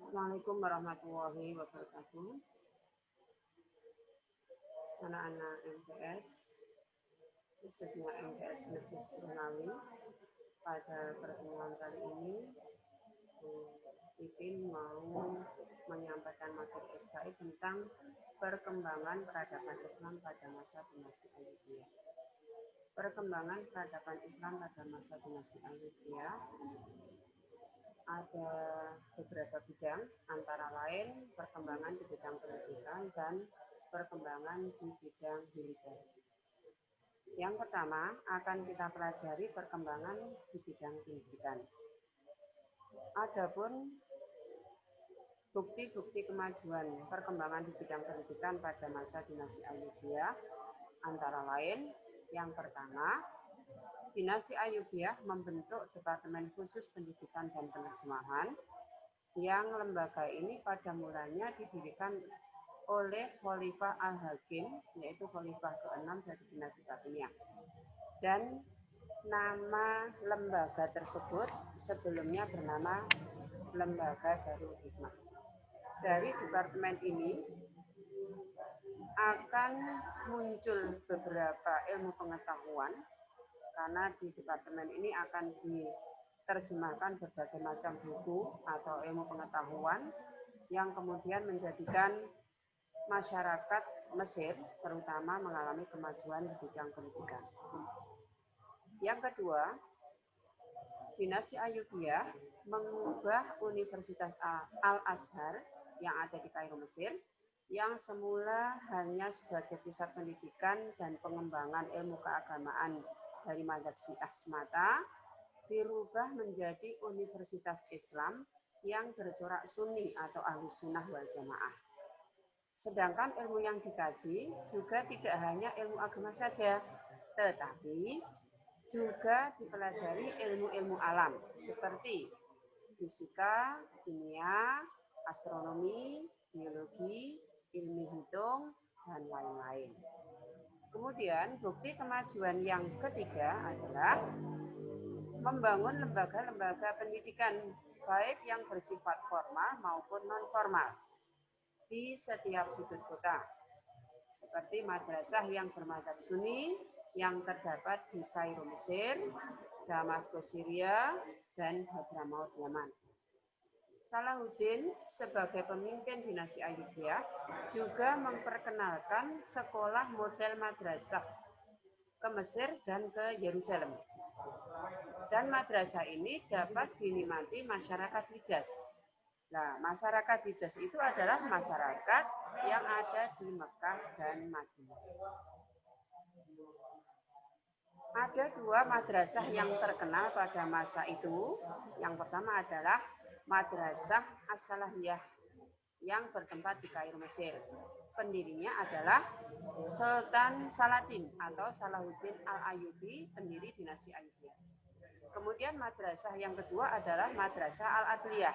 Assalamualaikum warahmatullahi wabarakatuh. Anak-anak MTS, khususnya MTS Negeri Surunawi, pada pertemuan kali ini, Ipin mau menyampaikan materi SKI tentang perkembangan peradaban Islam pada masa dinasti Ayyubiyah. Perkembangan peradaban Islam pada masa dinasti Ayyubiyah ada beberapa bidang, antara lain perkembangan di bidang pendidikan dan perkembangan di bidang militer. Yang pertama akan kita pelajari perkembangan di bidang pendidikan. Adapun bukti-bukti kemajuan perkembangan di bidang pendidikan pada masa dinasti Ayyubiyah antara lain, yang pertama, dinasti Ayyubiyah membentuk Departemen Khusus Pendidikan dan Penerjemahan, yang lembaga ini pada mulanya didirikan oleh Khalifah Al-Hakim, yaitu Khalifah ke-6 dari dinasti Fatimiyah. Dan nama lembaga tersebut sebelumnya bernama Lembaga Darul Hikmah. Dari departemen ini akan muncul beberapa ilmu pengetahuan, karena di departemen ini akan diterjemahkan berbagai macam buku atau ilmu pengetahuan yang kemudian menjadikan masyarakat Mesir terutama mengalami kemajuan di bidang pendidikan. Yang kedua, dinasti Ayyubiyah mengubah Universitas Al-Azhar yang ada di Kairo, Mesir, yang semula hanya sebagai pusat pendidikan dan pengembangan ilmu keagamaan dari mazhab Syiah semata, dirubah menjadi Universitas Islam yang bercorak Sunni atau Ahlus Sunnah wal Jamaah. Sedangkan ilmu yang dikaji juga tidak hanya ilmu agama saja, tetapi juga dipelajari ilmu-ilmu alam seperti fisika, kimia, astronomi, biologi, ilmu hitung, dan lain-lain. Kemudian bukti kemajuan yang ketiga adalah membangun lembaga-lembaga pendidikan baik yang bersifat formal maupun non-formal di setiap sudut kota, seperti madrasah yang bermadzhab Sunni yang terdapat di Kairo, Mesir, Damaskus, Syria, dan Hadramaut, Yaman. Salahuddin sebagai pemimpin dinasti Ayyubiyah juga memperkenalkan sekolah model madrasah ke Mesir dan ke Yerusalem. Dan madrasah ini dapat dinikmati masyarakat Hijaz. Nah, masyarakat Hijaz itu adalah masyarakat yang ada di Mekah dan Madinah. Ada dua madrasah yang terkenal pada masa itu. Yang pertama adalah Madrasah As-Salahiyah yang bertempat di Kairo, Mesir. Pendirinya adalah Sultan Saladin atau Salahuddin Al-Ayyubi, pendiri dinasti Ayyubiyah. Kemudian madrasah yang kedua adalah Madrasah Al-Adliyah,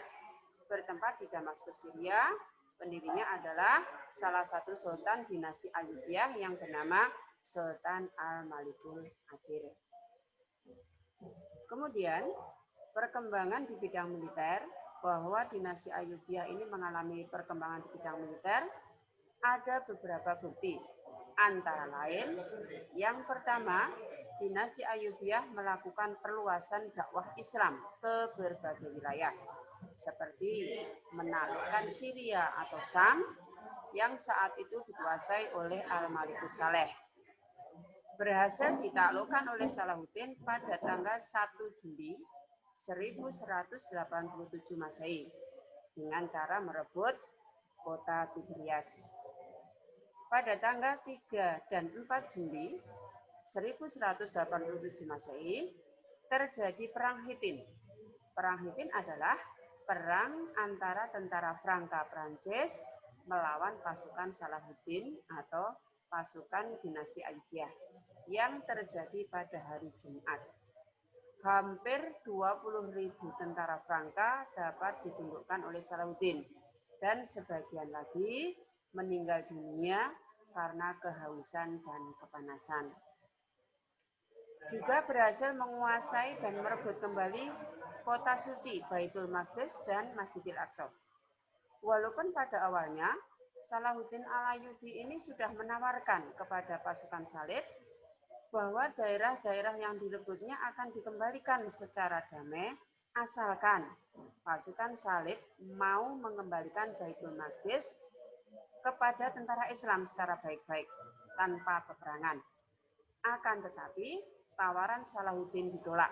bertempat di Damaskus, Syria. Pendirinya adalah salah satu sultan dinasti Ayyubiyah yang bernama Sultan Al-Malikul Adil. Kemudian perkembangan di bidang militer, bahwa dinasti Ayyubiyah ini mengalami perkembangan di bidang militer, ada beberapa bukti. Antara lain, yang pertama, dinasti Ayyubiyah melakukan perluasan dakwah Islam ke berbagai wilayah, seperti menaklukkan Syria atau Sam yang saat itu dikuasai oleh Al-Malikus Saleh. Berhasil ditaklukkan oleh Salahuddin pada tanggal 1 Juli 1187 Masehi dengan cara merebut kota Tiberias. Pada tanggal 3 dan 4 Juli 1187 Masehi terjadi Perang Hittin. Perang Hittin adalah perang antara tentara Franka Prancis melawan pasukan Salahuddin atau pasukan dinasti Ayyubiyah yang terjadi pada hari Jumat. Hampir 20.000 tentara Franka dapat ditundukkan oleh Salahuddin dan sebagian lagi meninggal dunia karena kehausan dan kepanasan. Juga berhasil menguasai dan merebut kembali kota suci Baitul Maqdis dan Masjidil Aqsa. Walaupun pada awalnya Salahuddin Al-Ayyubi ini sudah menawarkan kepada pasukan Salib bahwa daerah-daerah yang direbutnya akan dikembalikan secara damai asalkan pasukan Salib mau mengembalikan Baitul Maqdis kepada tentara Islam secara baik-baik tanpa peperangan. Akan tetapi tawaran Salahuddin ditolak.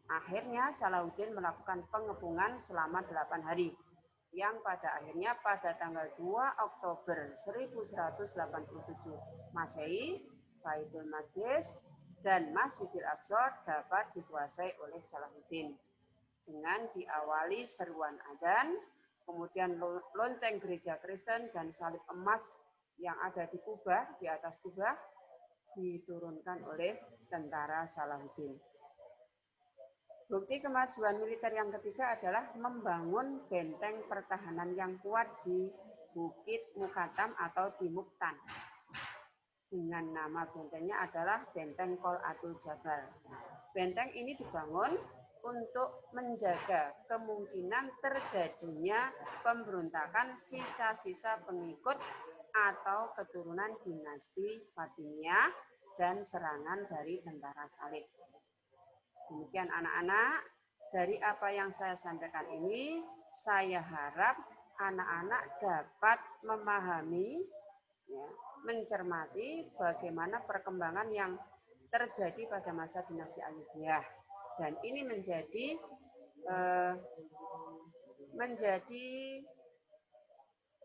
Akhirnya Salahuddin melakukan pengepungan selama 8 hari yang pada akhirnya pada tanggal 2 Oktober 1187 Masehi, Baitul Maqdis dan Masjidil Aqsa dapat dikuasai oleh Salahuddin dengan diawali seruan adzan, kemudian lonceng gereja Kristen dan salib emas yang ada di Kubah, di atas Kubah, diturunkan oleh tentara Salahuddin. Bukti kemajuan militer yang ketiga adalah membangun benteng pertahanan yang kuat di Bukit Mukatam atau di Muktan. Dengan nama bentengnya adalah Benteng Qol'atul Jabal. Benteng ini dibangun untuk menjaga kemungkinan terjadinya pemberontakan sisa-sisa pengikut atau keturunan dinasti Fatimiyah dan serangan dari tentara Salib. Demikian anak-anak, dari apa yang saya sampaikan ini, saya harap anak-anak dapat memahami, ya, mencermati bagaimana perkembangan yang terjadi pada masa dinasti Ayyubiyah. Dan ini menjadi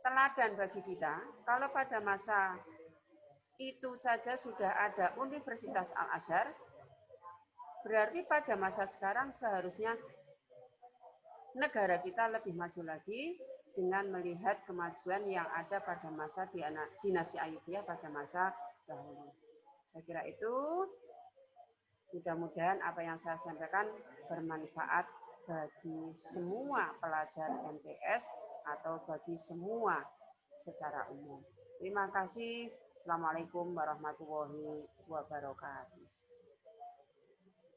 teladan bagi kita. Kalau pada masa itu saja sudah ada Universitas Al-Azhar, berarti pada masa sekarang seharusnya negara kita lebih maju lagi dengan melihat kemajuan yang ada pada masa dinasti Ayyubiyah pada masa dahulu. Saya kira itu, mudah-mudahan apa yang saya sampaikan bermanfaat bagi semua pelajar MTS atau bagi semua secara umum. Terima kasih. Assalamualaikum warahmatullahi wabarakatuh.